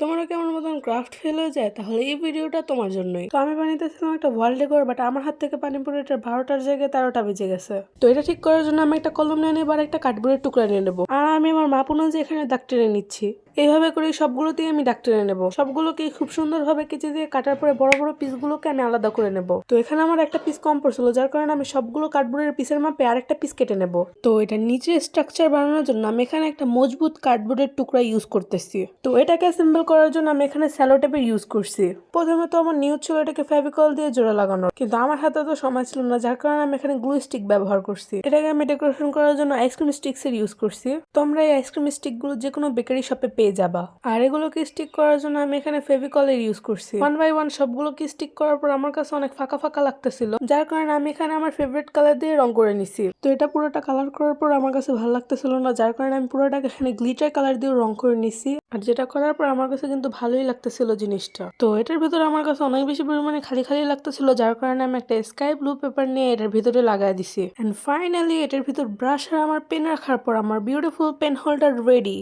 তোমারও কি আমার মতন ক্রাফট ফেল হয়ে যায়? তাহলে এই ভিডিওটা তোমার জন্যই। তো আমি বানাইতেছিলাম একটা ওয়াল ডেকোর, বাট আমার হাত থেকে পানি পড়ে এটা 12টার জায়গায় 13টা বেজে গেছে। তো এটা ঠিক করার জন্য আমি একটা কলম নিয়ে নেবো আর একটা কার্ডবোর্ডের টুকরা নিয়ে নেবো, আর আমি আমার মাপ অনুযায়ী এখানে দাগ টেনে নিচ্ছি। এইভাবে করে সবগুলোতেই আমি দাগ টেনে নেবো। সবগুলোকে খুব সুন্দরভাবে কেচি দিয়ে কাটার পরে বড় বড় পিসগুলোকে আমি আলাদা করে নেব। তো এখানে আমার একটা পিস কম পড়ছিল, যার কারণে আমি সবগুলো কার্ডবোর্ডের পিসের মাপে আরেকটা পিস কেটে নেব। তো এটা নিচে স্ট্রাকচার বানানোর জন্য আমি এখানে একটা মজবুত কার্ডবোর্ডের টুকরা ইউজ করতেছি। তো এটাকে অ্যাসেম্বল করার জন্য আমি এখানে স্যালো টেপের ইউজ করছি। প্রথমে তো আমার নিয়ত ছিল এটাকে ফেভিকল দিয়ে জোড়া লাগানোর, কিন্তু আমার হাতে তো সময় ছিল না, যার কারণে আমি এখানে গ্লু স্টিক ব্যবহার করছি। এটাকে আমি ডেকোরেশন করার জন্য আইসক্রিম স্টিক্স এর ইউজ করছি। তোমরা এই আইসক্রিম স্টিক গুলো যে কোনো বেকারি শপে পেয়ে যাবা। আর এগুলোকে স্টিক করার জন্য আমি এখানে ফেভিকল এর ইউজ করছি। 1 বাই 1 সবগুলোকে স্টিক করার পর আমার কাছে অনেক ফাঁকা ফাঁকা লাগতেছিল, যার কারণে আমি এখানে আমার ফেভারিট কালার দিয়ে রং করে নিছি। তো এটা পুরোটা কালার করার পর আমার কাছে ভালো লাগতেছিল না, যার কারণে আমি পুরোটাকে এখানে গ্লিটার কালার দিয়ে রং করে নিছি। আর যেটা করার পর আমার কাছে কিন্তু ভালোই লাগতেছিল জিনিসটা। তো এটার ভিতরে আমার কাছে অনেক বেশি পরিমাণে খালি খালি লাগতেছিল, যার কারণে আমি একটা স্কাই ব্লু পেপার নিয়ে এটার ভিতরে লাগাই দিছি। এন্ড ফাইনালি এটার ভিতর ব্রাশ আর আমার পেন রাখার পর আমার বিউটিফুল পেন হোল্ডার রেডি।